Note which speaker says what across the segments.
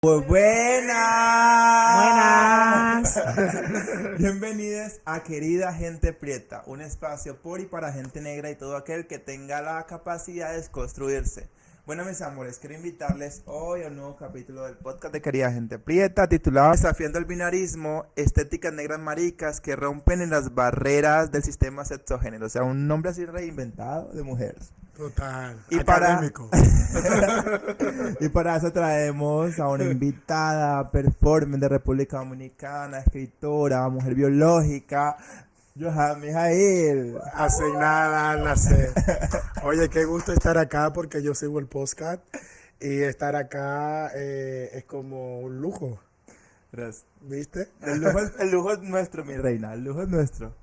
Speaker 1: Pues buenas.
Speaker 2: Buenas.
Speaker 1: Bienvenidos a Querida Gente Prieta, un espacio por y para gente negra y todo aquel que tenga la capacidad de desconstruirse. Bueno, mis amores, quiero invitarles hoy a un nuevo capítulo del podcast de Querida Gente Prieta, titulado Desafiando el binarismo, estéticas negras maricas que rompen en las barreras del sistema sexogénero. O sea, un nombre así reinventado de mujeres.
Speaker 2: Total.
Speaker 1: Y
Speaker 2: Académico.
Speaker 1: Y para eso traemos a una invitada, performer de República Dominicana, escritora, mujer biológica, Johanna Mijail.
Speaker 2: Asignada al nacer. Oye, qué gusto estar acá porque yo sigo el podcast y estar acá es como un lujo,
Speaker 1: Gracias.
Speaker 2: ¿viste?
Speaker 1: El lujo es nuestro, mi reina, el lujo es nuestro.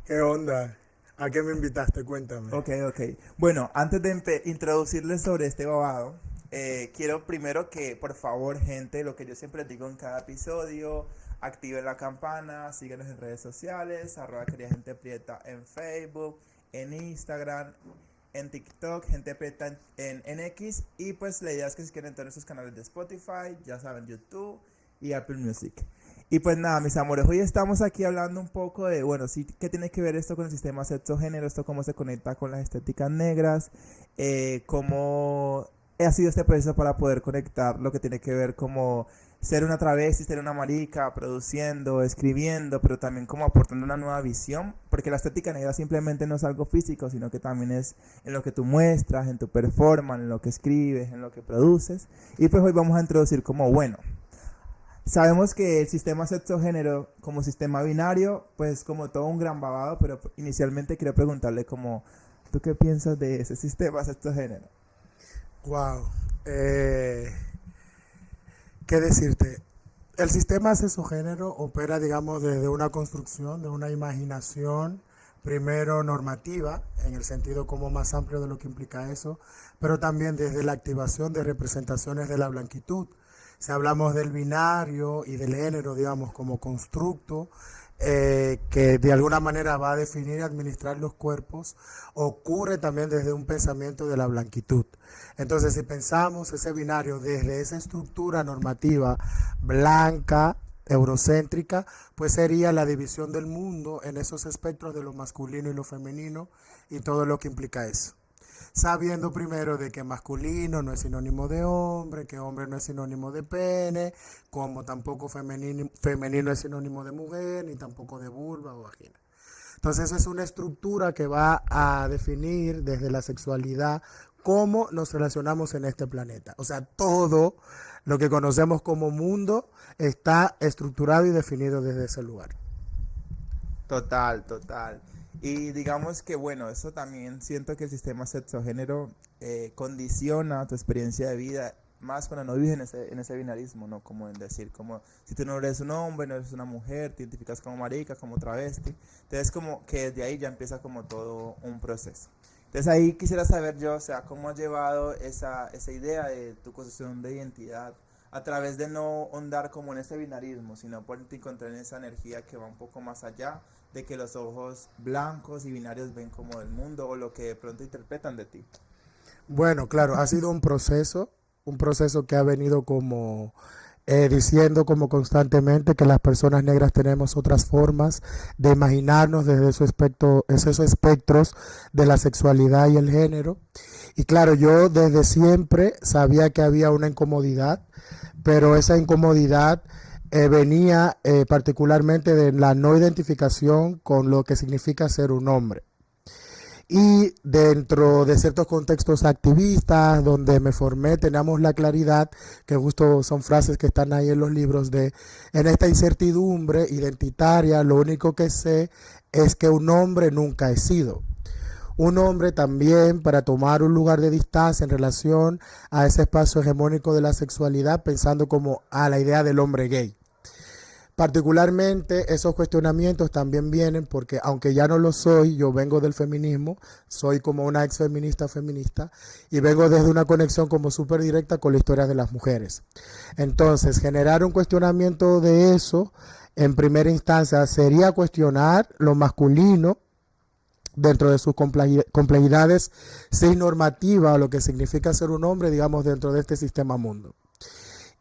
Speaker 2: ¿Qué onda? ¿A qué me invitaste? Cuéntame.
Speaker 1: Ok. Bueno, antes de introducirles sobre este babado, quiero primero que, por favor, gente, lo que yo siempre les digo en cada episodio, activen la campana, síguenos en redes sociales, @queridagenteprieta en Facebook, en Instagram, en TikTok, Gente Prieta en X, y pues la idea es que si quieren todos nuestros canales de Spotify, ya saben, YouTube y Apple Music. Y pues nada, mis amores, hoy estamos aquí hablando un poco de, bueno, sí, ¿qué tiene que ver esto con el sistema sexogénero? Esto cómo se conecta con las estéticas negras, cómo ha sido este proceso para poder conectar lo que tiene que ver como ser una travesti, ser una marica, produciendo, escribiendo, pero también como aportando una nueva visión, porque la estética negra simplemente no es algo físico, sino que también es en lo que tú muestras, en tu performance, en lo que escribes, en lo que produces. Y pues hoy vamos a introducir como, bueno, sabemos que el sistema sexogénero como sistema binario, pues como todo un gran babado, pero inicialmente quiero preguntarle como, ¿tú qué piensas de ese sistema sexogénero?
Speaker 2: Wow. ¿Qué decirte? El sistema sexogénero opera, digamos, desde una construcción, de una imaginación, primero normativa, en el sentido como más amplio de lo que implica eso, pero también desde la activación de representaciones de la blanquitud. Si hablamos del binario y del género, digamos, como constructo, que de alguna manera va a definir y administrar los cuerpos, ocurre también desde un pensamiento de la blanquitud. Entonces, si pensamos ese binario desde esa estructura normativa blanca, eurocéntrica, pues sería la división del mundo en esos espectros de lo masculino y lo femenino y todo lo que implica eso. Sabiendo primero de que masculino no es sinónimo de hombre, que hombre no es sinónimo de pene, como tampoco femenino es sinónimo de mujer, ni tampoco de vulva o vagina. Entonces es una estructura que va a definir desde la sexualidad cómo nos relacionamos en este planeta. O sea, todo lo que conocemos como mundo está estructurado y definido desde ese lugar.
Speaker 1: Total. Y digamos que, bueno, eso también siento que el sistema sexogénero condiciona tu experiencia de vida, más cuando no vives en ese binarismo, ¿no? Como en decir, como si tú no eres un hombre, no eres una mujer, te identificas como marica, como travesti. Entonces, como que desde ahí ya empieza como todo un proceso. Entonces, ahí quisiera saber yo, o sea, cómo has llevado esa idea de tu construcción de identidad a través de no ahondar como en ese binarismo, sino por encontrar en esa energía que va un poco más allá de que los ojos blancos y binarios ven como del mundo o lo que de pronto interpretan de ti.
Speaker 2: Bueno, claro, ha sido un proceso que ha venido como diciendo como constantemente que las personas negras tenemos otras formas de imaginarnos desde esos espectros de la sexualidad y el género. Y claro, yo desde siempre sabía que había una incomodidad, pero esa incomodidad venía particularmente de la no identificación con lo que significa ser un hombre. Y dentro de ciertos contextos activistas donde me formé, teníamos la claridad, que justo son frases que están ahí en los libros, de en esta incertidumbre identitaria, lo único que sé es que un hombre nunca he sido. Un hombre también para tomar un lugar de distancia en relación a ese espacio hegemónico de la sexualidad, pensando como a la idea del hombre gay. Particularmente esos cuestionamientos también vienen porque, aunque ya no lo soy, yo vengo del feminismo, soy como una ex feminista y vengo desde una conexión como súper directa con la historia de las mujeres. Entonces, generar un cuestionamiento de eso, en primera instancia, sería cuestionar lo masculino dentro de sus complejidades cis normativa o lo que significa ser un hombre, digamos, dentro de este sistema mundo.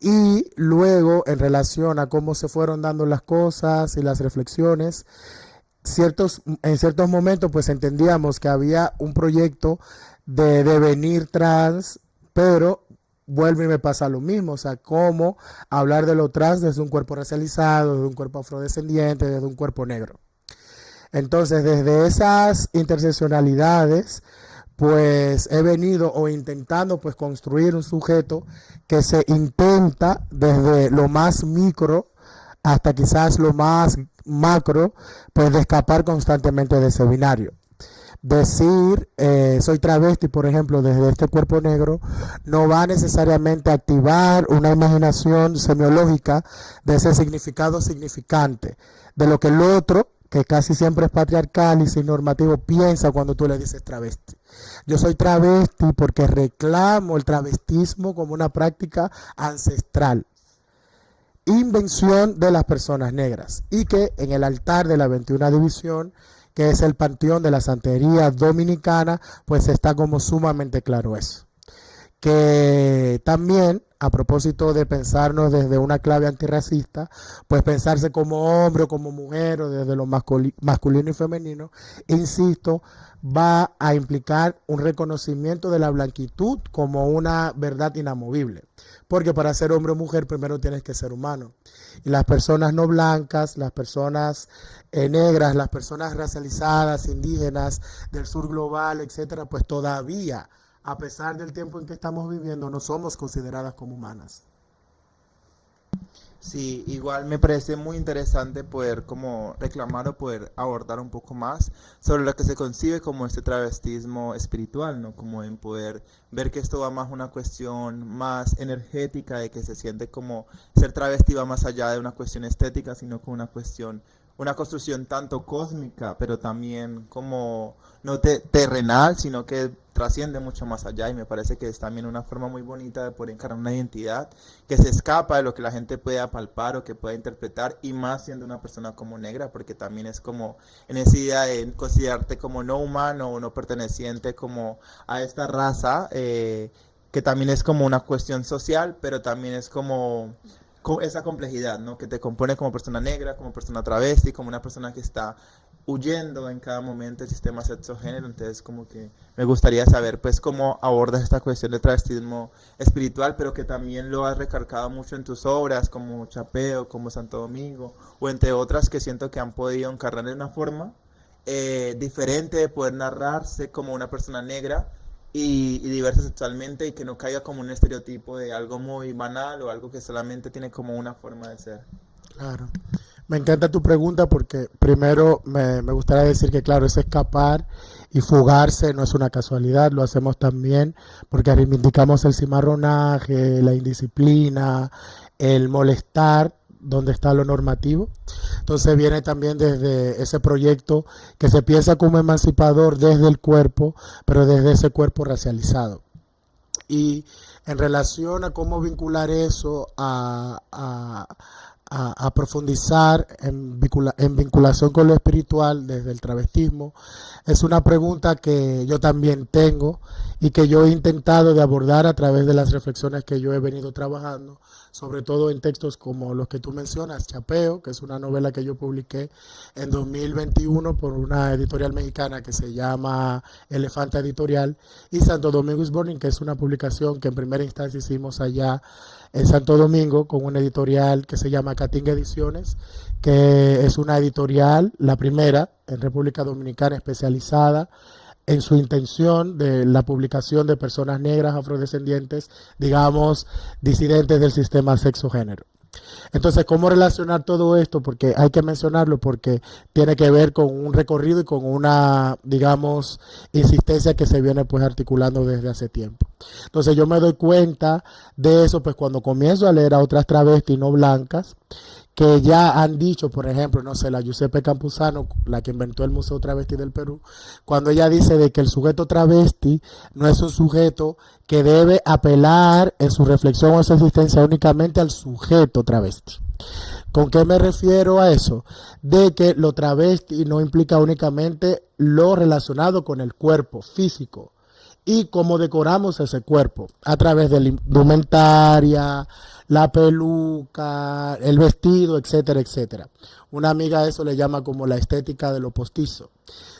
Speaker 2: Y luego, en relación a cómo se fueron dando las cosas y las reflexiones, en ciertos momentos pues entendíamos que había un proyecto de devenir trans, pero vuelve y me pasa lo mismo, o sea, cómo hablar de lo trans desde un cuerpo racializado, desde un cuerpo afrodescendiente, desde un cuerpo negro. Entonces, desde esas interseccionalidades, pues he venido o intentando pues construir un sujeto que se intenta desde lo más micro hasta quizás lo más macro, pues de escapar constantemente de ese binario. Decir soy travesti, por ejemplo, desde este cuerpo negro, no va necesariamente a activar una imaginación semiológica de ese significado significante, de lo que el otro, que casi siempre es patriarcal y sin normativo, piensa cuando tú le dices travesti. Yo soy travesti porque reclamo el travestismo como una práctica ancestral, invención de las personas negras, y que en el altar de la 21 División, que es el panteón de la santería dominicana, pues está como sumamente claro eso. Que también, a propósito de pensarnos desde una clave antirracista, pues pensarse como hombre o como mujer o desde lo masculino y femenino, insisto, va a implicar un reconocimiento de la blanquitud como una verdad inamovible. Porque para ser hombre o mujer primero tienes que ser humano. Y las personas no blancas, las personas negras, las personas racializadas, indígenas, del sur global, etcétera, pues todavía, a pesar del tiempo en que estamos viviendo, no somos consideradas como humanas.
Speaker 1: Sí, igual me parece muy interesante poder como reclamar o poder abordar un poco más sobre lo que se concibe como este travestismo espiritual, ¿no? Como en poder ver que esto va más una cuestión más energética, de que se siente como ser travesti va más allá de una cuestión estética, sino como una cuestión, una construcción tanto cósmica, pero también como no terrenal, sino que trasciende mucho más allá, y me parece que es también una forma muy bonita de poder encarnar una identidad que se escapa de lo que la gente pueda palpar o que pueda interpretar, y más siendo una persona como negra, porque también es como en esa idea de considerarte como no humano o no perteneciente como a esta raza, que también es como una cuestión social, pero también es como esa complejidad, ¿no? Que te compone como persona negra, como persona travesti, como una persona que está huyendo en cada momento del sistema sexo-género. Entonces como que me gustaría saber pues cómo abordas esta cuestión del travestismo espiritual, pero que también lo has recargado mucho en tus obras como Chapeo, como Santo Domingo, o entre otras, que siento que han podido encarnar de una forma diferente de poder narrarse como una persona negra y diversa sexualmente, y que no caiga como un estereotipo de algo muy banal o algo que solamente tiene como una forma de ser.
Speaker 2: Claro. Me encanta tu pregunta porque primero me gustaría decir que claro, ese escapar y fugarse no es una casualidad, lo hacemos también porque reivindicamos el cimarronaje, la indisciplina, el molestar donde está lo normativo. Entonces viene también desde ese proyecto que se piensa como emancipador desde el cuerpo, pero desde ese cuerpo racializado. Y en relación a cómo vincular eso a profundizar en vinculación con lo espiritual desde el travestismo, es una pregunta que yo también tengo y que yo he intentado de abordar a través de las reflexiones que yo he venido trabajando, sobre todo en textos como los que tú mencionas, Chapeo, que es una novela que yo publiqué en 2021 por una editorial mexicana que se llama Elefanta Editorial, y Santo Domingo is Burning, que es una publicación que en primera instancia hicimos allá en Santo Domingo con una editorial que se llama Catinga Ediciones, que es una editorial, la primera en República Dominicana, especializada en su intención de la publicación de personas negras, afrodescendientes, digamos, disidentes del sistema sexo-género. Entonces, ¿cómo relacionar todo esto? Porque hay que mencionarlo porque tiene que ver con un recorrido y con una, digamos, insistencia que se viene pues articulando desde hace tiempo. Entonces, yo me doy cuenta de eso pues cuando comienzo a leer a otras travestis no blancas que ya han dicho, por ejemplo, no sé, la Giuseppe Campuzano, la que inventó el Museo Travesti del Perú, cuando ella dice de que el sujeto travesti no es un sujeto que debe apelar en su reflexión o en su existencia únicamente al sujeto travesti. ¿Con qué me refiero a eso? De que lo travesti no implica únicamente lo relacionado con el cuerpo físico, y cómo decoramos ese cuerpo a través de la indumentaria, la peluca, el vestido, etcétera, etcétera. Una amiga a eso le llama como la estética de lo postizo,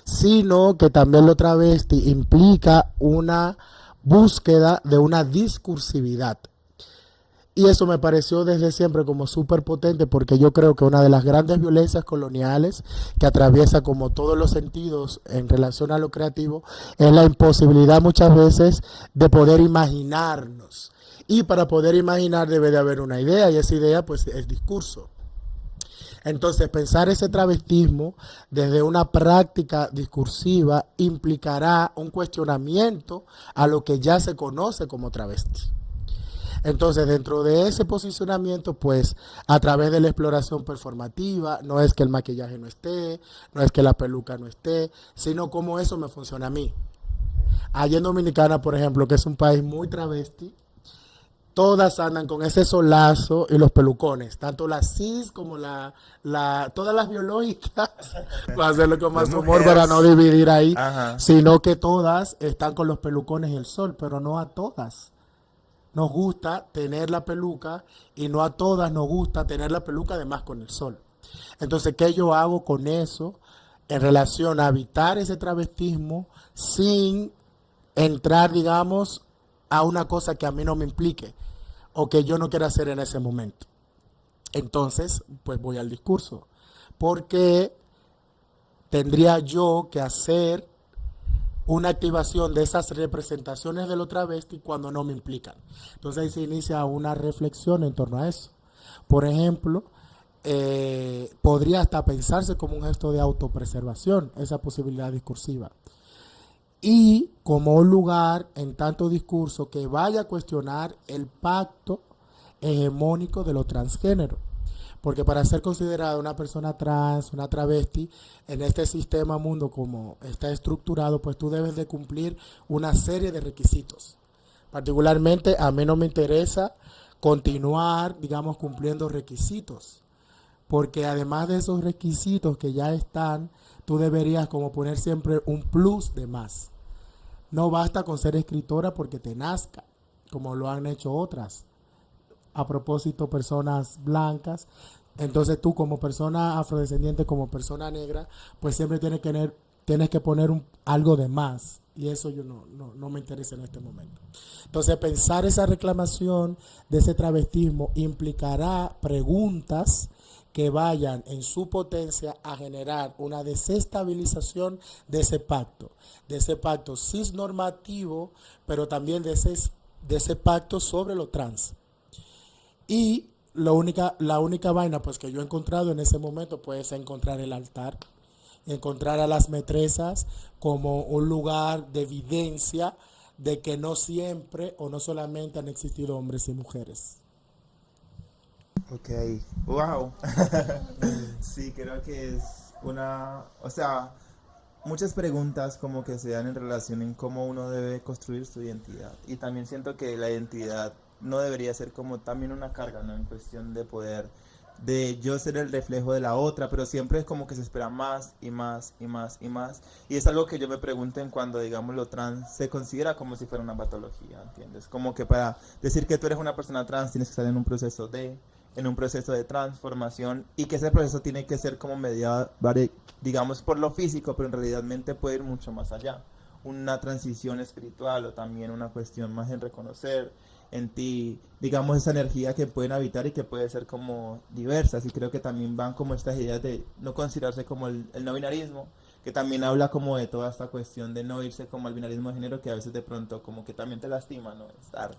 Speaker 2: sino que también lo travesti implica una búsqueda de una discursividad. Y eso me pareció desde siempre como súper potente, porque yo creo que una de las grandes violencias coloniales que atraviesa como todos los sentidos en relación a lo creativo es la imposibilidad muchas veces de poder imaginarnos. Y para poder imaginar debe de haber una idea, y esa idea pues es discurso. Entonces, pensar ese travestismo desde una práctica discursiva implicará un cuestionamiento a lo que ya se conoce como travesti. Entonces, dentro de ese posicionamiento, pues, a través de la exploración performativa, no es que el maquillaje no esté, no es que la peluca no esté, sino cómo eso me funciona a mí. Allá en Dominicana, por ejemplo, que es un país muy travesti, todas andan con ese solazo y los pelucones, tanto las cis como todas las biológicas, para hacerlo con más humor para no dividir ahí, sino que todas están con los pelucones y el sol, pero no a todas nos gusta tener la peluca y no a todas nos gusta tener la peluca además con el sol. Entonces, ¿qué yo hago con eso en relación a evitar ese travestismo sin entrar, digamos, a una cosa que a mí no me implique o que yo no quiera hacer en ese momento? Entonces, pues voy al discurso, porque tendría yo que hacer una activación de esas representaciones de lo travesti cuando no me implican. Entonces ahí se inicia una reflexión en torno a eso. Por ejemplo, podría hasta pensarse como un gesto de autopreservación, esa posibilidad discursiva. Y como un lugar en tanto discurso que vaya a cuestionar el pacto hegemónico de lo transgénero. Porque para ser considerada una persona trans, una travesti, en este sistema mundo como está estructurado, pues tú debes de cumplir una serie de requisitos. Particularmente a mí no me interesa continuar, digamos, cumpliendo requisitos. Porque además de esos requisitos que ya están, tú deberías como poner siempre un plus de más. No basta con ser escritora porque te nazca, como lo han hecho otras. A propósito, personas blancas. Entonces tú como persona afrodescendiente, como persona negra, pues siempre tienes que poner algo de más. Y eso yo no me interesa en este momento. Entonces pensar esa reclamación de ese travestismo implicará preguntas que vayan en su potencia a generar una desestabilización de ese pacto cisnormativo, pero también de ese pacto sobre lo trans. Y la única vaina pues que yo he encontrado en ese momento pues es encontrar el altar, encontrar a las metresas como un lugar de evidencia de que no siempre o no solamente han existido hombres y mujeres.
Speaker 1: Ok, wow. Sí, creo que es o sea, muchas preguntas como que se dan en relación en cómo uno debe construir su identidad. Y también siento que la identidad no debería ser como también una carga, ¿no? En cuestión de poder, de yo ser el reflejo de la otra, pero siempre es como que se espera más y más y más y más. Y es algo que yo me pregunto en cuando, digamos, lo trans se considera como si fuera una patología, ¿entiendes? Como que para decir que tú eres una persona trans tienes que estar en un proceso de transformación, y que ese proceso tiene que ser como mediado, digamos, por lo físico, pero en realidad puede ir mucho más allá. Una transición espiritual o también una cuestión más en reconocer en ti, digamos, esa energía que pueden habitar y que puede ser como diversas. Y creo que también van como estas ideas de no considerarse como el no binarismo, que también habla como de toda esta cuestión de no irse como al binarismo de género, que a veces de pronto como que también te lastima, ¿no? Estar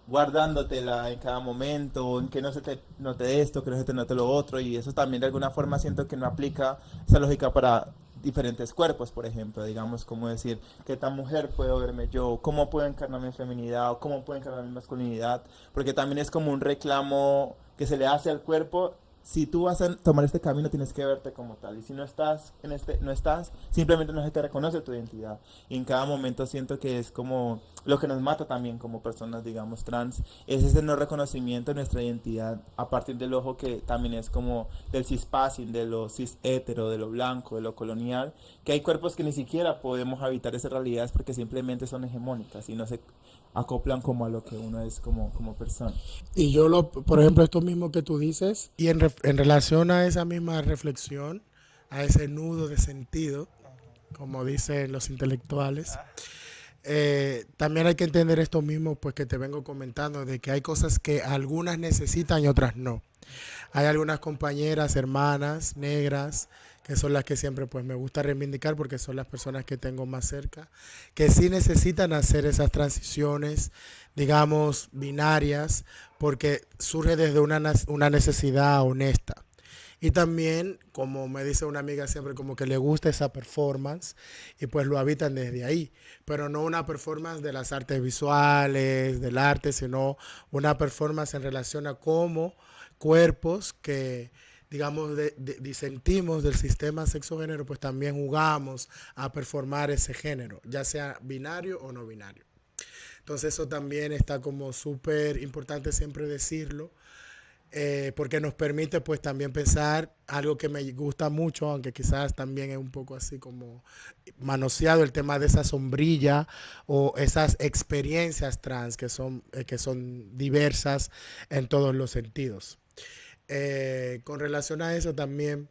Speaker 1: guardándotela en cada momento, en que no se te note esto, que no se te note lo otro, y eso también de alguna forma siento que no aplica esa lógica para diferentes cuerpos, por ejemplo, digamos, como decir, ¿qué tan mujer puedo verme yo? ¿Cómo puedo encarnar mi feminidad? ¿O cómo puedo encarnar mi masculinidad? Porque también es como un reclamo que se le hace al cuerpo si tú vas a tomar este camino tienes que verte como tal y si no estás en este no estás simplemente no se te reconoce tu identidad y en cada momento siento que es como lo que nos mata también como personas digamos trans es ese no reconocimiento de nuestra identidad a partir del ojo que también es como del cispassing de lo cis hetero de lo blanco de lo colonial que hay cuerpos que ni siquiera podemos habitar esas realidades porque simplemente son hegemónicas y no se acoplan como a lo que uno es como persona.
Speaker 2: Y yo, por ejemplo, esto mismo que tú dices, y en relación a esa misma reflexión, a ese nudo de sentido, como dicen los intelectuales, también hay que entender esto mismo, pues que te vengo comentando, de que hay cosas que algunas necesitan y otras no. Hay algunas compañeras, hermanas, negras, que son las que siempre pues me gusta reivindicar porque son las personas que tengo más cerca, que sí necesitan hacer esas transiciones, digamos, binarias, porque surge desde una necesidad honesta. Y también, como me dice una amiga siempre, como que le gusta esa performance y pues lo habitan desde ahí. Pero no una performance de las artes visuales, del arte, sino una performance en relación a cómo cuerpos que, digamos, disentimos del sistema sexo-género, pues también jugamos a performar ese género, ya sea binario o no binario. Entonces eso también está como súper importante siempre decirlo, porque nos permite pues también pensar algo que me gusta mucho, aunque quizás también es un poco así como manoseado el tema de esa sombrilla o esas experiencias trans que son diversas en todos los sentidos. Con relación a eso también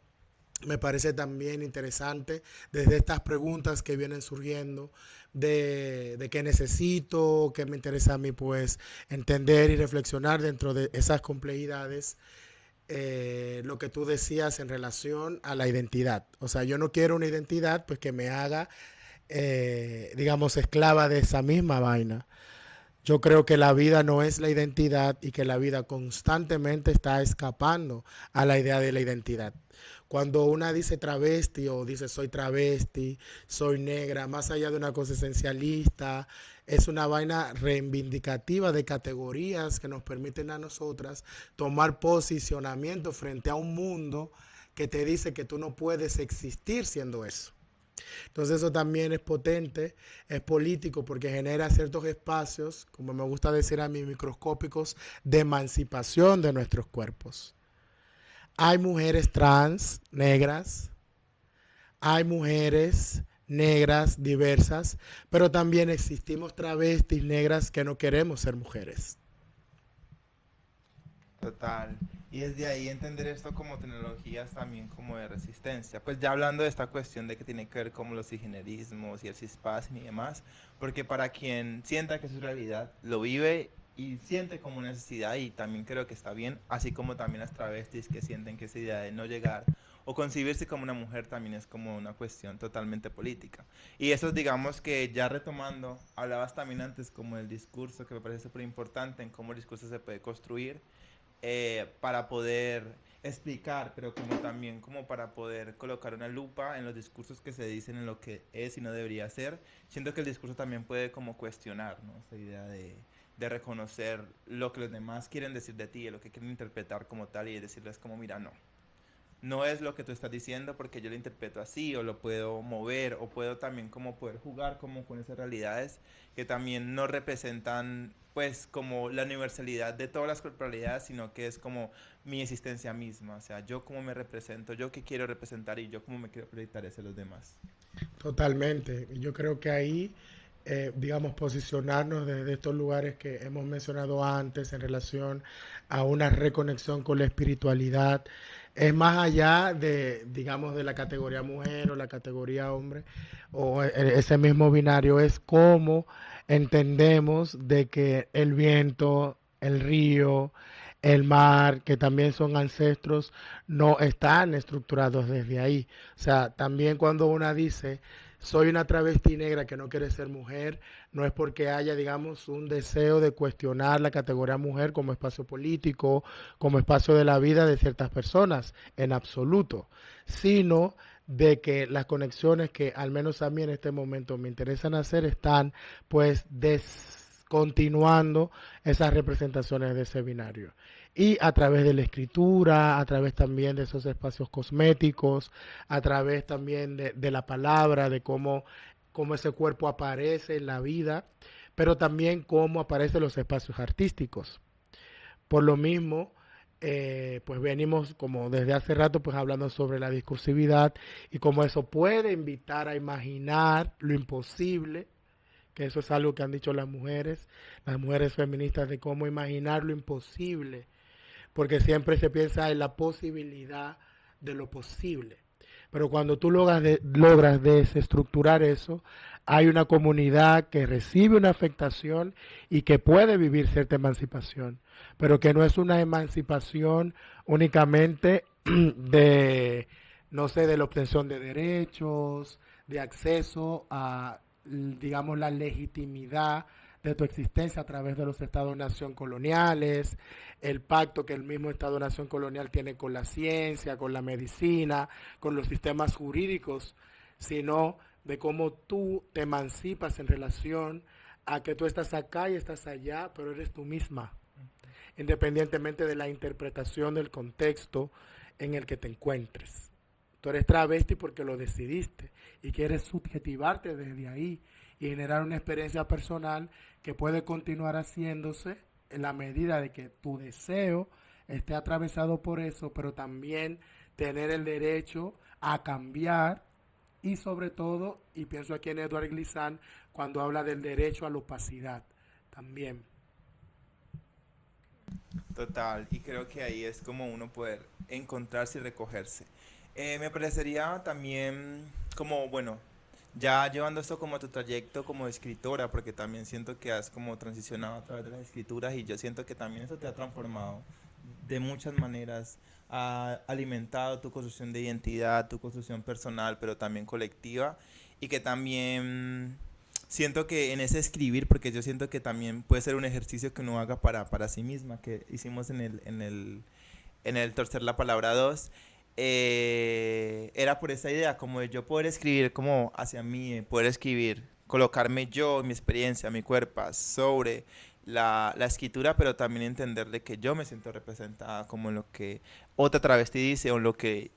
Speaker 2: me parece también interesante desde estas preguntas que vienen surgiendo de qué necesito, qué me interesa a mí pues entender y reflexionar dentro de esas complejidades, lo que tú decías en relación a la identidad. O sea, yo no quiero una identidad pues que me haga, digamos, esclava de esa misma vaina. Yo creo que la vida no es la identidad y que la vida constantemente está escapando a la idea de la identidad. Cuando una dice travesti o dice soy travesti, soy negra, más allá de una cosa esencialista, es una vaina reivindicativa de categorías que nos permiten a nosotras tomar posicionamiento frente a un mundo que te dice que tú no puedes existir siendo eso. Entonces eso también es potente, es político porque genera ciertos espacios, como me gusta decir a mí, microscópicos, de emancipación de nuestros cuerpos. Hay mujeres trans, negras, hay mujeres negras, diversas, pero también existimos travestis negras que no queremos ser mujeres.
Speaker 1: Total. Y desde ahí entender esto como tecnologías también como de resistencia. Pues ya hablando de esta cuestión de que tiene que ver como los cisgenerismos y el cispassing y demás, porque para quien sienta que es su realidad, lo vive y siente como necesidad y también creo que está bien, así como también las travestis que sienten que esa idea de no llegar o concebirse como una mujer también es como una cuestión totalmente política. Y eso digamos que ya retomando, hablabas también antes como del discurso que me parece súper importante en cómo el discurso se puede construir para poder explicar, pero como también como para poder colocar una lupa en los discursos que se dicen en lo que es y no debería ser. Siento que el discurso también puede como cuestionar, ¿no? Esa idea de reconocer lo que los demás quieren decir de ti, lo que quieren interpretar como tal y decirles como, mira, no, no es lo que tú estás diciendo porque yo lo interpreto así o lo puedo mover o puedo también como poder jugar como con esas realidades que también no representan pues como la universalidad de todas las corporalidades sino que es como mi existencia misma, o sea, yo cómo me represento, yo qué quiero representar y yo cómo me quiero proyectar hacia los demás.
Speaker 2: Totalmente. Y yo creo que ahí, digamos, posicionarnos desde estos lugares que hemos mencionado antes en relación a una reconexión con la espiritualidad, es más allá de, digamos, de la categoría mujer o la categoría hombre, o ese mismo binario, es cómo entendemos de que el viento, el río, el mar, que también son ancestros, no están estructurados desde ahí. O sea, también cuando una dice, soy una travesti negra que no quiere ser mujer, no es porque haya, digamos, un deseo de cuestionar la categoría mujer como espacio político, como espacio de la vida de ciertas personas, en absoluto, sino de que las conexiones que al menos a mí en este momento me interesan hacer están pues descontinuando esas representaciones de ese binario. y a través de la escritura, a través también de esos espacios cosméticos, a través también de la palabra, de cómo ese cuerpo aparece en la vida, pero también cómo aparecen los espacios artísticos. Por lo mismo, pues venimos como desde hace rato pues hablando sobre la discursividad y cómo eso puede invitar a imaginar lo imposible, que eso es algo que han dicho las mujeres feministas, de cómo imaginar lo imposible, porque siempre se piensa en la posibilidad de lo posible. Pero cuando tú logras desestructurar eso, hay una comunidad que recibe una afectación y que puede vivir cierta emancipación, pero que no es una emancipación únicamente de, no sé, de la obtención de derechos, de acceso a, digamos, la legitimidad de tu existencia a través de los estados-nación coloniales, el pacto que el mismo estado-nación colonial tiene con la ciencia, con la medicina, con los sistemas jurídicos, sino de cómo tú te emancipas en relación a que tú estás acá y estás allá, pero eres tú misma, independientemente de la interpretación del contexto en el que te encuentres. Tú eres travesti porque lo decidiste y quieres subjetivarte desde ahí y generar una experiencia personal que puede continuar haciéndose en la medida de que tu deseo esté atravesado por eso, pero también tener el derecho a cambiar y sobre todo, y pienso aquí en Edward Glissant, cuando habla del derecho a la opacidad también.
Speaker 1: Total, y creo que ahí es como uno poder encontrarse y recogerse. Me parecería también como, bueno, ya llevando esto como a tu trayecto como escritora, porque también siento que has como transicionado a través de las escrituras y yo siento que también eso te ha transformado de muchas maneras, ha alimentado tu construcción de identidad, tu construcción personal, pero también colectiva, y que también siento que en ese escribir, porque yo siento que también puede ser un ejercicio que uno haga para sí misma, que hicimos en el Torcer la Palabra 2 era por esa idea, como de yo poder escribir como hacia mí, poder escribir, colocarme yo, mi experiencia, mi cuerpo sobre la escritura, pero también entender de que yo me siento representada como en lo que otra travesti dice o en lo que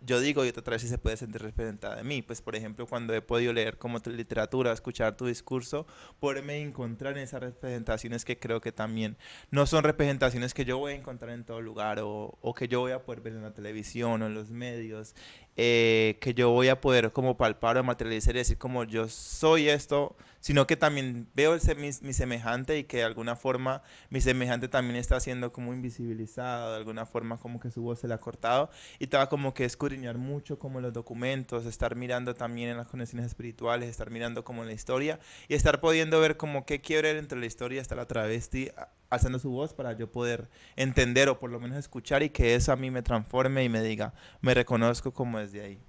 Speaker 1: yo digo y otra travesti se puede sentir representada de mí. Pues por ejemplo, cuando he podido leer como tu literatura, escuchar tu discurso, poderme encontrar en esas representaciones que creo que también no son representaciones que yo voy a encontrar en todo lugar o que yo voy a poder ver en la televisión o en los medios, que yo voy a poder como palpar o materializar y decir como yo soy esto, sino que también veo mi semejante y que de alguna forma mi semejante también está siendo como invisibilizado, de alguna forma como que su voz se le ha cortado y te va como que escudriñar mucho como los documentos, estar mirando también en las conexiones espirituales, estar mirando como en la historia y estar pudiendo ver como qué quiebre entre la historia está la travesti alzando su voz para yo poder entender o por lo menos escuchar y que eso a mí me transforme y me diga, me reconozco como desde ahí.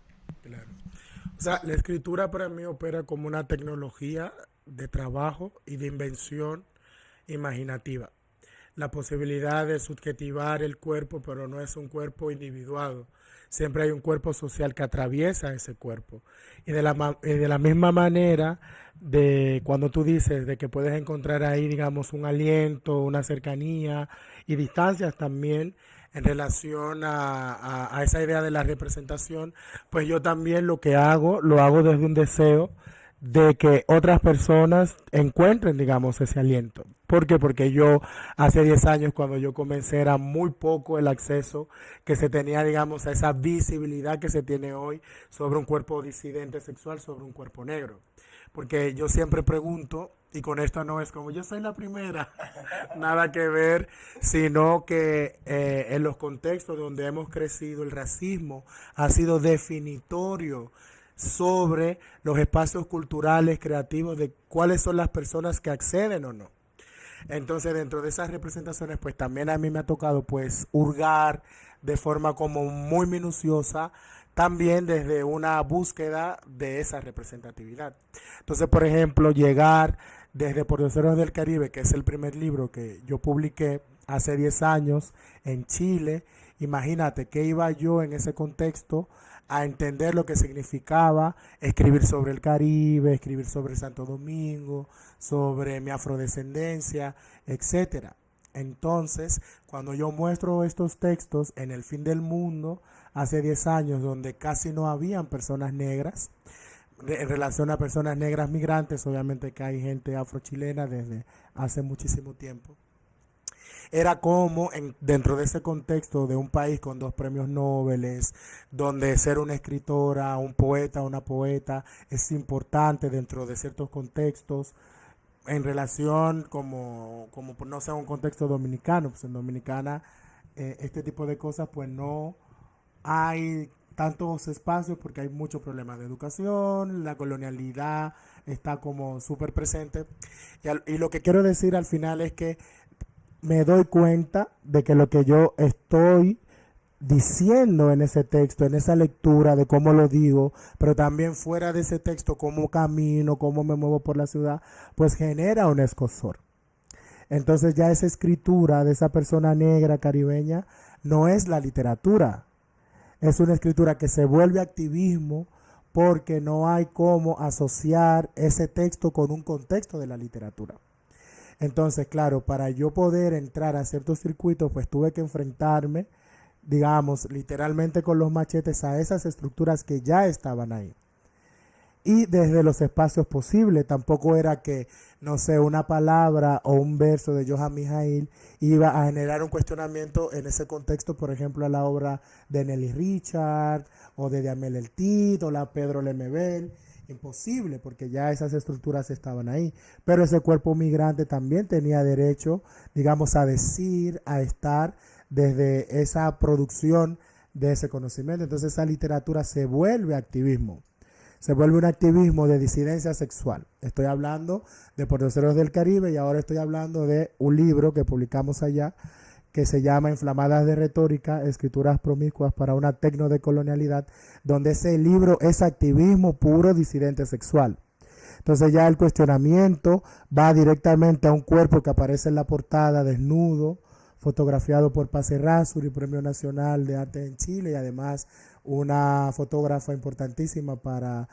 Speaker 2: Claro. O sea, la escritura para mí opera como una tecnología de trabajo y de invención imaginativa. La posibilidad de subjetivar el cuerpo, pero no es un cuerpo individuado. Siempre hay un cuerpo social que atraviesa ese cuerpo. Y de la misma manera, de cuando tú dices de que puedes encontrar ahí, digamos, un aliento, una cercanía y distancias también en relación a esa idea de la representación, pues yo también lo hago desde un deseo de que otras personas encuentren, digamos, ese aliento. ¿Por qué? Porque yo hace 10 años cuando yo comencé era muy poco el acceso que se tenía, digamos, a esa visibilidad que se tiene hoy sobre un cuerpo disidente sexual, sobre un cuerpo negro. Porque yo siempre pregunto, y con esto no es como yo soy la primera, nada que ver, sino que en los contextos donde hemos crecido el racismo ha sido definitorio sobre los espacios culturales, creativos, de cuáles son las personas que acceden o no. Entonces, dentro de esas representaciones, pues también a mí me ha tocado pues hurgar de forma como muy minuciosa, también desde una búsqueda de esa representatividad. Entonces, por ejemplo, llegar desde Porteros del Caribe, que es el primer libro que yo publiqué hace 10 años en Chile, imagínate que iba yo en ese contexto a entender lo que significaba escribir sobre el Caribe, escribir sobre Santo Domingo, sobre mi afrodescendencia, etcétera. Entonces, cuando yo muestro estos textos en el fin del mundo, hace 10 años, donde casi no habían personas negras, en relación a personas negras migrantes, obviamente que hay gente afrochilena desde hace muchísimo tiempo. Era como dentro de ese contexto de un país con 2 premios Nobel, donde ser una escritora, un poeta, una poeta es importante dentro de ciertos contextos, en relación como no sea un contexto dominicano, pues en Dominicana este tipo de cosas pues no hay tantos espacios porque hay muchos problemas de educación, la colonialidad está como súper presente. Y lo que quiero decir al final es que me doy cuenta de que lo que yo estoy diciendo en ese texto, en esa lectura de cómo lo digo, pero también fuera de ese texto, cómo camino, cómo me muevo por la ciudad, pues genera un escozor. Entonces ya esa escritura de esa persona negra caribeña no es la literatura, es una escritura que se vuelve activismo porque no hay cómo asociar ese texto con un contexto de la literatura. Entonces, claro, para yo poder entrar a ciertos circuitos, pues tuve que enfrentarme, digamos, literalmente con los machetes a esas estructuras que ya estaban ahí. Y desde los espacios posibles, tampoco era que, no sé, una palabra o un verso de Johan Mijail iba a generar un cuestionamiento en ese contexto, por ejemplo, a la obra de Nelly Richard o de Diamel El Tit o la Pedro Lemebel. Imposible, porque ya esas estructuras estaban ahí. Pero ese cuerpo migrante también tenía derecho, digamos, a decir, a estar desde esa producción de ese conocimiento. Entonces esa literatura se vuelve activismo. Se vuelve un activismo de disidencia sexual. Estoy hablando de Porteros del Caribe y ahora estoy hablando de un libro que publicamos allá que se llama Inflamadas de Retórica, Escrituras Promiscuas para una Tecnodecolonialidad, donde ese libro es activismo puro disidente sexual. Entonces ya el cuestionamiento va directamente a un cuerpo que aparece en la portada desnudo, fotografiado por Paz Errázuriz, Premio Nacional de Arte en Chile, y además una fotógrafa importantísima para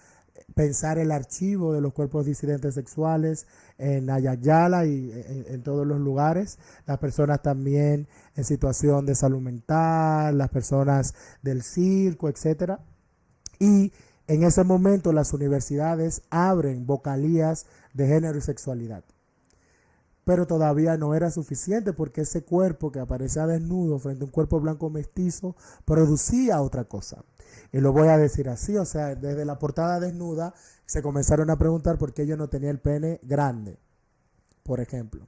Speaker 2: pensar el archivo de los cuerpos disidentes sexuales en Ayayala y en todos los lugares, las personas también en situación de salud mental, las personas del circo, etcétera. Y en ese momento las universidades abren vocalías de género y sexualidad. Pero todavía no era suficiente porque ese cuerpo que aparecía desnudo frente a un cuerpo blanco mestizo producía otra cosa. Y lo voy a decir así, o sea, desde la portada desnuda se comenzaron a preguntar por qué yo no tenía el pene grande, por ejemplo.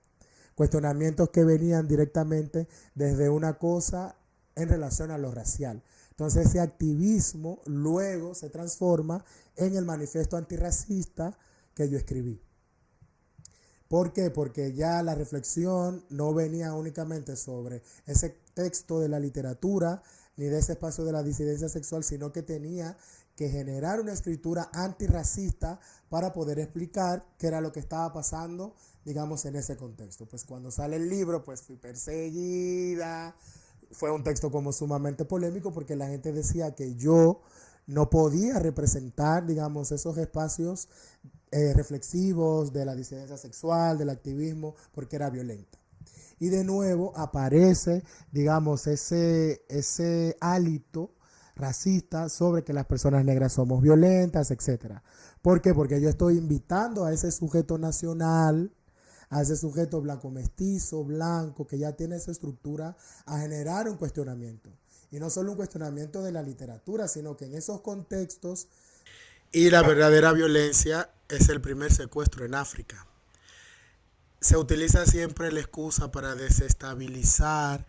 Speaker 2: Cuestionamientos que venían directamente desde una cosa en relación a lo racial. Entonces ese activismo luego se transforma en el manifiesto antirracista que yo escribí. ¿Por qué? Porque ya la reflexión no venía únicamente sobre ese texto de la literatura ni de ese espacio de la disidencia sexual, sino que tenía que generar una escritura antirracista para poder explicar qué era lo que estaba pasando, digamos, en ese contexto. Pues cuando sale el libro, pues fui perseguida. Fue un texto como sumamente polémico porque la gente decía que yo no podía representar, digamos, esos espacios reflexivos de la disidencia sexual, del activismo, porque era violenta. Y de nuevo aparece, digamos, ese hálito racista sobre que las personas negras somos violentas, etc. ¿Por qué? Porque yo estoy invitando a ese sujeto nacional, a ese sujeto blanco mestizo, blanco, que ya tiene esa estructura, a generar un cuestionamiento. Y no solo un cuestionamiento de la literatura, sino que en esos contextos. Y la verdadera violencia es el primer secuestro en África. Se utiliza siempre la excusa para desestabilizar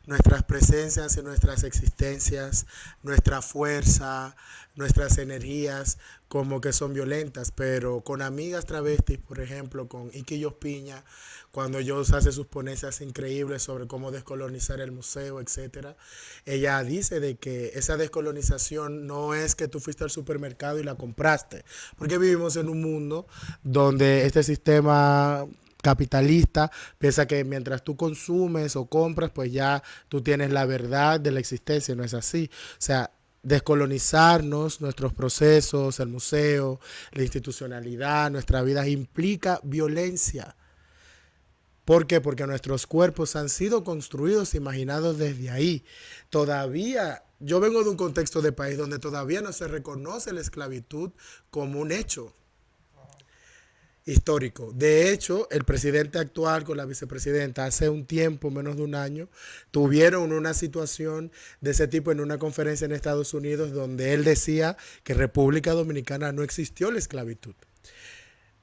Speaker 2: nuestras presencias y nuestras existencias, nuestra fuerza, nuestras energías, como que son violentas, pero con amigas travestis, por ejemplo, con Iki Piña, cuando ellos hacen sus ponencias increíbles sobre cómo descolonizar el museo, etcétera, ella dice de que esa descolonización no es que tú fuiste al supermercado y la compraste, porque vivimos en un mundo donde este sistema capitalista piensa que mientras tú consumes o compras, pues ya tú tienes la verdad de la existencia. No es así. O sea, descolonizarnos, nuestros procesos, el museo, la institucionalidad, nuestra vida implica violencia. ¿Por qué? Porque nuestros cuerpos han sido construidos, imaginados desde ahí. Todavía, yo vengo de un contexto de país donde todavía no se reconoce la esclavitud como un hecho histórico. De hecho, el presidente actual con la vicepresidenta hace un tiempo, menos de un año, tuvieron una situación de ese tipo en una conferencia en Estados Unidos donde él decía que en República Dominicana no existió la esclavitud.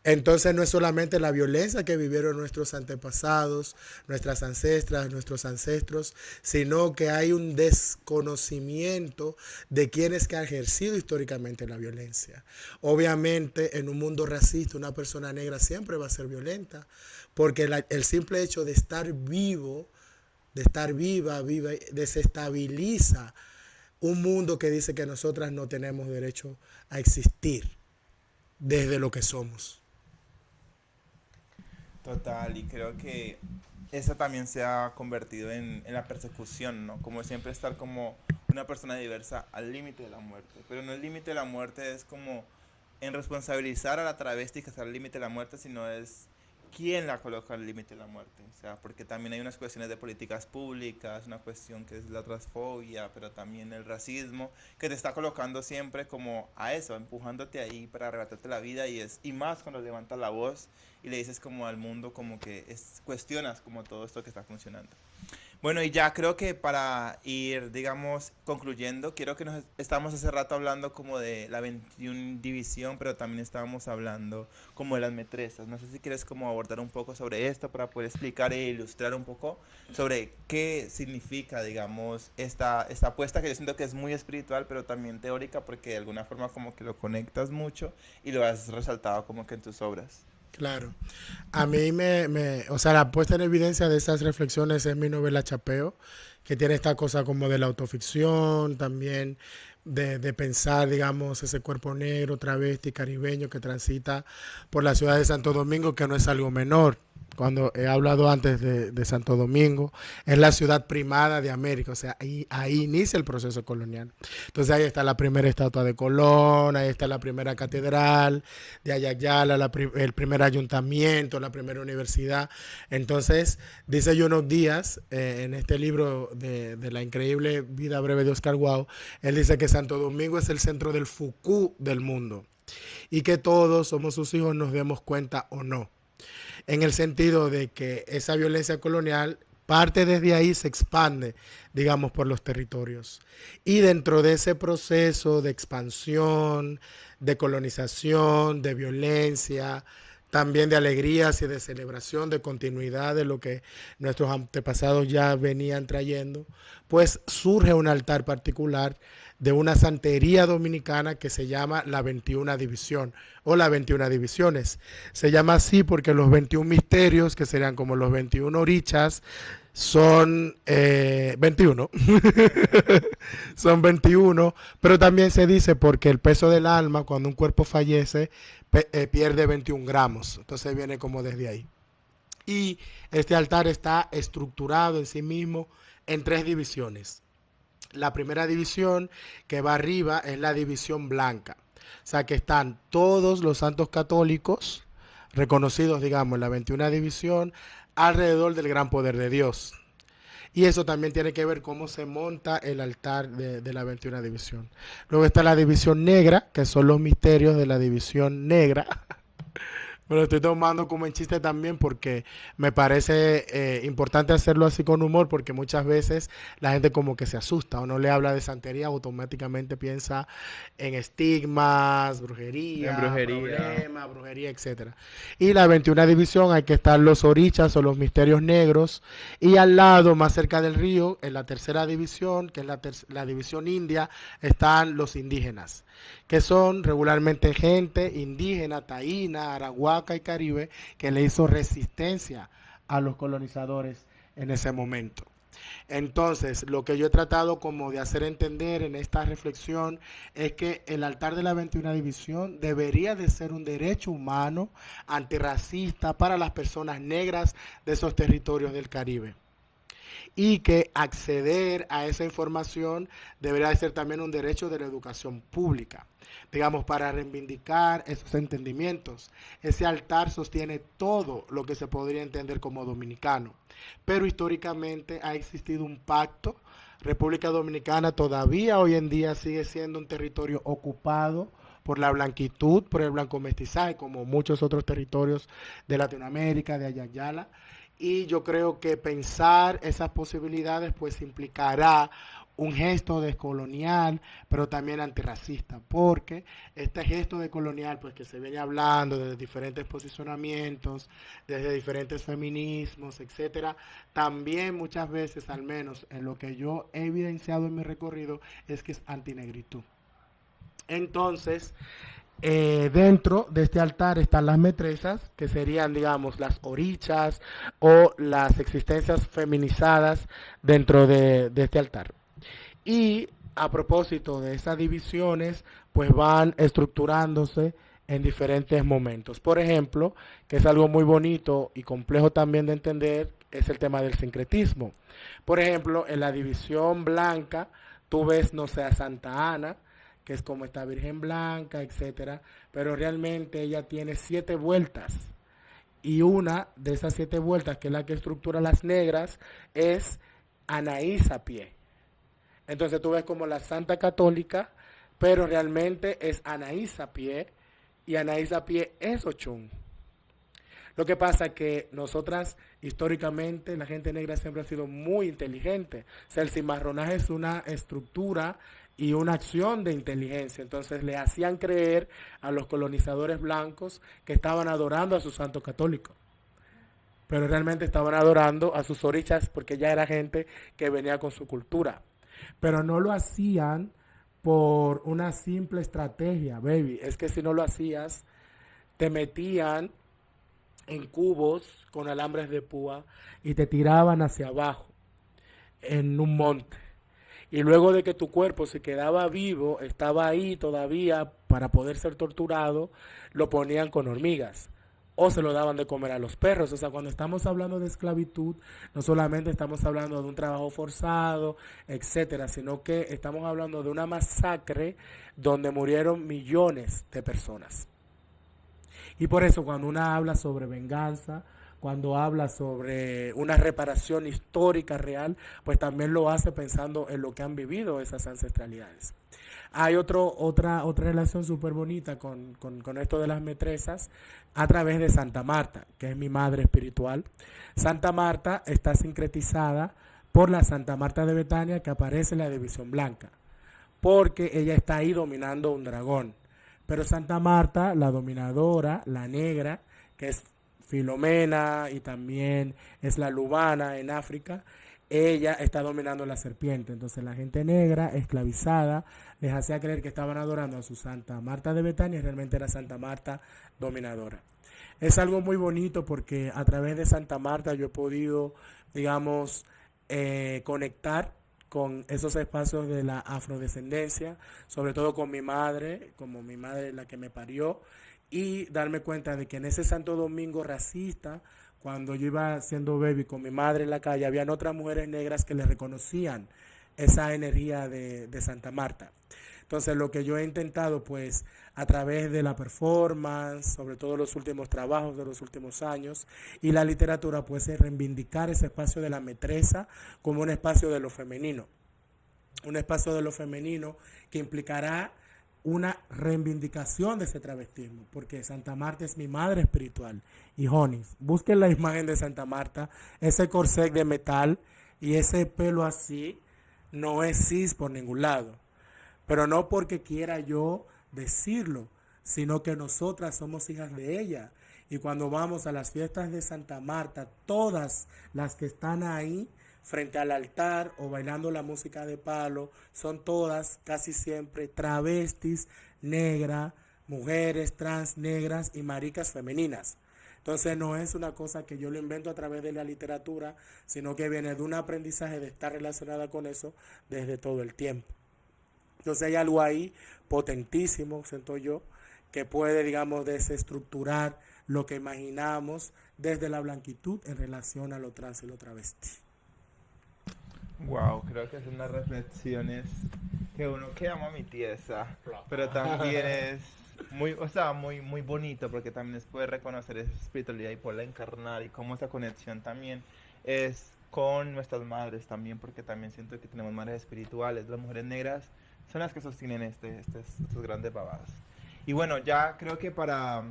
Speaker 2: Entonces no es solamente la violencia que vivieron nuestros antepasados, nuestras ancestras, nuestros ancestros, sino que hay un desconocimiento de quienes que han ejercido históricamente la violencia. Obviamente en un mundo racista una persona negra siempre va a ser violenta, porque el simple hecho de estar vivo, de estar viva, desestabiliza un mundo que dice que nosotras no tenemos derecho a existir desde lo que somos.
Speaker 1: Total, y creo que eso también se ha convertido en la persecución, ¿no? Como siempre estar como una persona diversa al límite de la muerte. Pero no el límite de la muerte es como en responsabilizar a la travesti que está al límite de la muerte, sino es quién la coloca al límite de la muerte. O sea, porque también hay unas cuestiones de políticas públicas, una cuestión que es la transfobia, pero también el racismo, que te está colocando siempre como a eso, empujándote ahí para arrebatarte la vida y más cuando levantas la voz y le dices como al mundo como que cuestionas como todo esto que está funcionando. Bueno, y ya creo que para ir, digamos, concluyendo, quiero que estamos hace rato hablando como de la 21 división, pero también estábamos hablando como de las metresas. No sé si quieres como abordar un poco sobre esto para poder explicar e ilustrar un poco sobre qué significa, digamos, esta apuesta que yo siento que es muy espiritual, pero también teórica, porque de alguna forma como que lo conectas mucho y lo has resaltado como que en tus obras.
Speaker 2: Claro. A mí o sea, la puesta en evidencia de esas reflexiones es mi novela Chapeo, que tiene esta cosa como de la autoficción, también de pensar, digamos, ese cuerpo negro, travesti, caribeño que transita por la ciudad de Santo Domingo, que no es algo menor. Cuando he hablado antes de Santo Domingo, es la ciudad primada de América, o sea, ahí inicia el proceso colonial. Entonces ahí está la primera estatua de Colón, ahí está la primera catedral de Ayayala, el primer ayuntamiento, la primera universidad. Entonces, dice Junot Díaz, en este libro de La increíble vida breve de Oscar Wilde, él dice que Santo Domingo es el centro del Foucault del mundo y que todos somos sus hijos, nos demos cuenta o no, en el sentido de que esa violencia colonial parte desde ahí, se expande, digamos, por los territorios. Y dentro de ese proceso de expansión, de colonización, de violencia, también de alegrías y de celebración, de continuidad de lo que nuestros antepasados ya venían trayendo, pues surge un altar particular de una santería dominicana que se llama la 21 División o las 21 Divisiones. Se llama así porque los 21 misterios, que serían como los 21 orichas, son 21. Son 21, pero también se dice porque el peso del alma, cuando un cuerpo fallece, pierde 21 gramos. Entonces viene como desde ahí. Y este altar está estructurado en sí mismo en 3 divisiones. La primera división que va arriba es la división blanca. O sea que están todos los santos católicos reconocidos, digamos, en la 21 división alrededor del gran poder de Dios. Y eso también tiene que ver cómo se monta el altar de la 21 división. Luego está la división negra, que son los misterios de la división negra. Me lo estoy tomando como en chiste también porque me parece importante hacerlo así con humor, porque muchas veces la gente como que se asusta o no le habla de santería, automáticamente piensa en estigmas, brujería, problemas, brujería, etcétera. Y la 21 división hay que estar los orichas o los misterios negros, y al lado, más cerca del río, en la tercera división, que es la división india, están los indígenas, que son regularmente gente indígena, taína, arahuaca y caribe, que le hizo resistencia a los colonizadores en ese momento. Entonces, lo que yo he tratado como de hacer entender en esta reflexión es que el altar de la 21 división debería de ser un derecho humano antirracista para las personas negras de esos territorios del Caribe. y que acceder a esa información debería de ser también un derecho de la educación pública, digamos, para reivindicar esos entendimientos. Ese altar sostiene todo lo que se podría entender como dominicano, pero históricamente ha existido un pacto. República Dominicana todavía hoy en día sigue siendo un territorio ocupado por la blanquitud, por el blanco mestizaje, como muchos otros territorios de Latinoamérica, de Ayayala. Y yo creo que pensar esas posibilidades pues implicará un gesto descolonial, pero también antirracista, porque este gesto decolonial, pues que se viene hablando desde diferentes posicionamientos, desde diferentes feminismos, etcétera, también muchas veces, al menos en lo que yo he evidenciado en mi recorrido, es que es antinegritud. Entonces, dentro de este altar están las metresas, que serían, digamos, las orichas o las existencias feminizadas dentro de este altar. Y a propósito de esas divisiones, pues van estructurándose en diferentes momentos. Por ejemplo, que es algo muy bonito y complejo también de entender, es el tema del sincretismo. Por ejemplo, en la división blanca, tú ves, no sé, a Santa Ana, que es como esta Virgen Blanca, etcétera, pero realmente ella tiene 7 vueltas. Y una de esas 7 vueltas, que es la que estructura las negras, es Anaís a pie. Entonces tú ves como la Santa Católica, pero realmente es Anaís a pie, y Anaís a pie es Ochun. Lo que pasa es que nosotras, históricamente, la gente negra siempre ha sido muy inteligente. O sea, el cimarronaje es una estructura y una acción de inteligencia. Entonces le hacían creer a los colonizadores blancos que estaban adorando a su santo católico. Pero realmente estaban adorando a sus orichas porque ya era gente que venía con su cultura. Pero no lo hacían por una simple estrategia, baby. Es que si no lo hacías, te metían en cubos con alambres de púa y te tiraban hacia abajo en un monte. Y luego de que tu cuerpo se quedaba vivo, estaba ahí todavía para poder ser torturado, lo ponían con hormigas o se lo daban de comer a los perros. O sea, cuando estamos hablando de esclavitud, no solamente estamos hablando de un trabajo forzado, etcétera, sino que estamos hablando de una masacre donde murieron millones de personas. Y por eso cuando una habla sobre venganza, cuando habla sobre una reparación histórica real, pues también lo hace pensando en lo que han vivido esas ancestralidades. Hay otra relación súper bonita con esto de las metresas a través de Santa Marta, que es mi madre espiritual. Santa Marta está sincretizada por la Santa Marta de Betania, que aparece en la División Blanca, porque ella está ahí dominando un dragón. Pero Santa Marta, la dominadora, la negra, que es Filomena y también es la Lubana en África, ella está dominando la serpiente. Entonces la gente negra, esclavizada, les hacía creer que estaban adorando a su Santa Marta de Betania y realmente era Santa Marta dominadora. Es algo muy bonito porque a través de Santa Marta yo he podido, digamos, conectar con esos espacios de la afrodescendencia, sobre todo con mi madre, como mi madre la que me parió, y darme cuenta de que en ese Santo Domingo racista, cuando yo iba siendo baby con mi madre en la calle, habían otras mujeres negras que le reconocían esa energía de Santa Marta. Entonces lo que yo he intentado pues a través de la performance, sobre todo los últimos trabajos de los últimos años y la literatura pues es reivindicar ese espacio de la metresa como un espacio de lo femenino. Un espacio de lo femenino que implicará una reivindicación de ese travestismo, porque Santa Marta es mi madre espiritual. Y Jonis, busquen la imagen de Santa Marta, ese corset de metal y ese pelo así, no es cis por ningún lado. Pero no porque quiera yo decirlo, sino que nosotras somos hijas de ella. Y cuando vamos a las fiestas de Santa Marta, todas las que están ahí frente al altar o bailando la música de palo, son todas casi siempre travestis, negras, mujeres trans, negras y maricas femeninas. Entonces no es una cosa que yo lo invento a través de la literatura, sino que viene de un aprendizaje de estar relacionada con eso desde todo el tiempo. Entonces hay algo ahí potentísimo, siento yo, que puede, digamos, desestructurar lo que imaginamos desde la blanquitud en relación a lo trans y lo travesti.
Speaker 1: Wow, creo que son unas reflexiones que uno queda mami tiesa, pero también es muy, o sea, muy bonito porque también es poder reconocer esa espiritualidad y poderla encarnar y cómo esa conexión también es con nuestras madres también, porque también siento que tenemos madres espirituales. Las mujeres negras son las que sostienen estos grandes babados. Y bueno, ya creo que para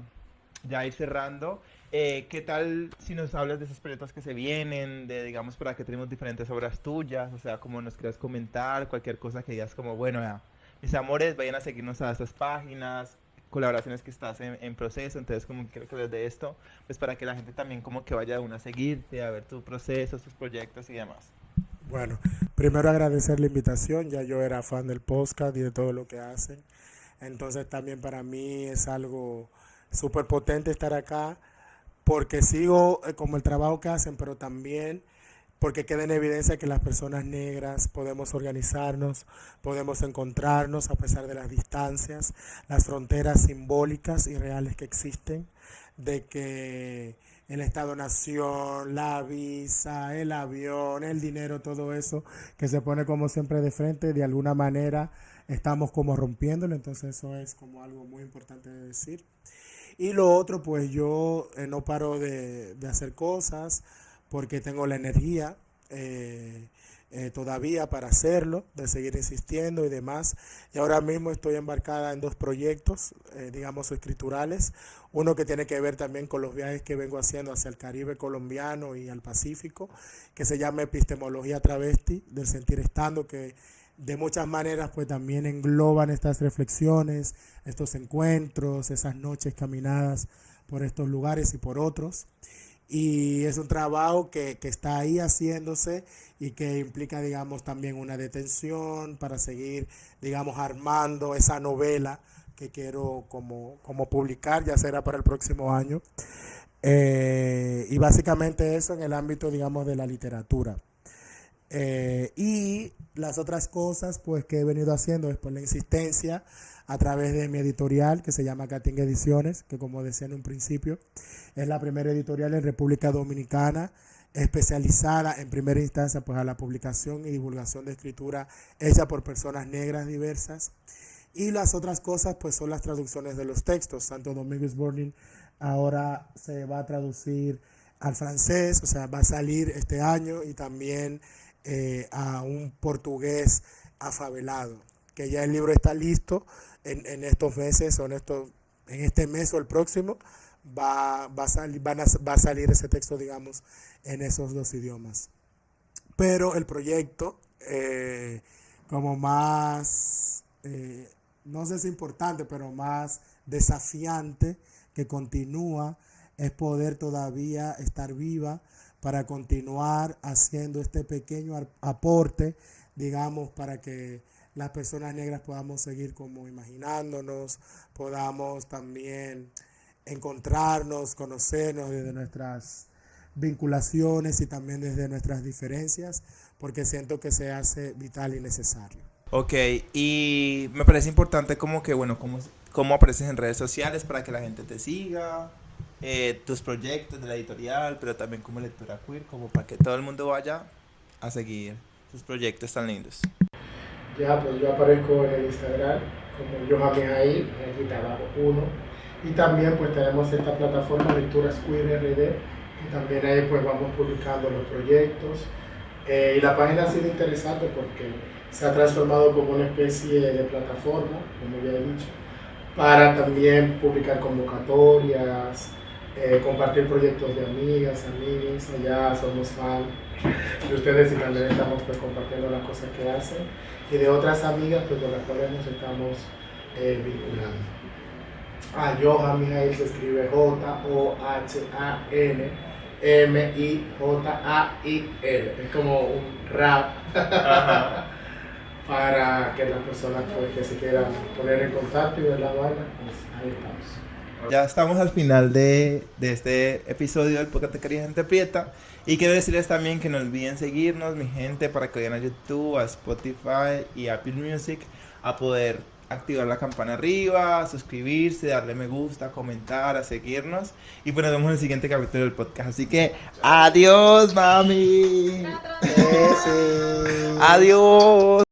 Speaker 1: ya ir cerrando, ¿qué tal si nos hablas de esos proyectos que se vienen, de digamos para que tenemos diferentes obras tuyas, o sea, como nos quieras comentar, cualquier cosa que digas como, bueno, ya, mis amores, vayan a seguirnos a estas páginas, colaboraciones que estás en proceso, entonces como quiero que les de esto, pues para que la gente también como que vaya de una a seguirte, a ver tu proceso, tus proyectos y demás.
Speaker 2: Bueno, primero agradecer la invitación, ya yo era fan del podcast y de todo lo que hacen. Entonces también para mí es algo súper potente estar acá porque sigo como el trabajo que hacen, pero también porque queda en evidencia que las personas negras podemos organizarnos, podemos encontrarnos a pesar de las distancias, las fronteras simbólicas y reales que existen, de que el Estado-Nación, la visa, el avión, el dinero, todo eso que se pone como siempre de frente, de alguna manera estamos como rompiéndolo, entonces eso es como algo muy importante de decir. Y lo otro, pues yo no paro de hacer cosas porque tengo la energía todavía para hacerlo, de seguir insistiendo y demás. Y ahora mismo estoy embarcada en dos proyectos, digamos, escriturales. Uno que tiene que ver también con los viajes que vengo haciendo hacia el Caribe colombiano y al Pacífico, que se llama Epistemología Travesti del Sentir Estando, que de muchas maneras pues también engloban estas reflexiones, estos encuentros, esas noches caminadas por estos lugares y por otros. Y es un trabajo que está ahí haciéndose y que implica, digamos, también una detención para seguir, digamos, armando esa novela que quiero como publicar, ya será para el próximo año. Y básicamente eso en el ámbito, digamos, de la literatura. Y las otras cosas pues que he venido haciendo es por la insistencia a través de mi editorial que se llama Cating Ediciones, que como decía en un principio, es la primera editorial en República Dominicana especializada en primera instancia pues a la publicación y divulgación de escritura hecha por personas negras diversas. Y las otras cosas pues son las traducciones de los textos. Santo Domingo is Burning ahora se va a traducir al francés, o sea, va a salir este año, y también a un portugués afavelado, que ya el libro está listo en estos meses, o en este mes o el próximo, va a salir ese texto, digamos, en esos dos idiomas. Pero el proyecto, como más, no sé si importante, pero más desafiante, que continúa, es poder todavía estar viva para continuar haciendo este pequeño aporte, digamos, para que las personas negras podamos seguir como imaginándonos, podamos también encontrarnos, conocernos desde nuestras vinculaciones y también desde nuestras diferencias, porque siento que se hace vital y necesario.
Speaker 1: Ok, y me parece importante como que, bueno, cómo apareces en redes sociales para que la gente te siga, tus proyectos de la editorial, pero también como lectura queer, como para que todo el mundo vaya a seguir tus proyectos tan lindos.
Speaker 2: Ya, pues yo aparezco en el Instagram como Johan Mijail, aquí abajo 1. Y también pues tenemos esta plataforma Lecturas Queer RD, y también ahí pues vamos publicando los proyectos. Y la página ha sido interesante porque se ha transformado como una especie de plataforma, como ya he dicho, para también publicar convocatorias, compartir proyectos de amigas, amigos. Allá somos fan de ustedes y también estamos pues compartiendo las cosas que hacen, y de otras amigas pues con las cuales nos estamos vinculando. Johan Mijail se escribe Johanmijail, es como un rap. Para que las personas pues, que se quieran poner en contacto y ver la vaina, pues ahí estamos.
Speaker 1: Ya estamos al final de este episodio del podcast de Querida Gente Prieta. Y quiero decirles también que no olviden seguirnos, mi gente, para que vayan a YouTube, a Spotify y a Apple Music a poder activar la campana arriba, suscribirse, darle me gusta, comentar, a seguirnos. Y pues nos vemos en el siguiente capítulo del podcast. Así que, adiós, mami.
Speaker 2: Ese.
Speaker 1: Adiós.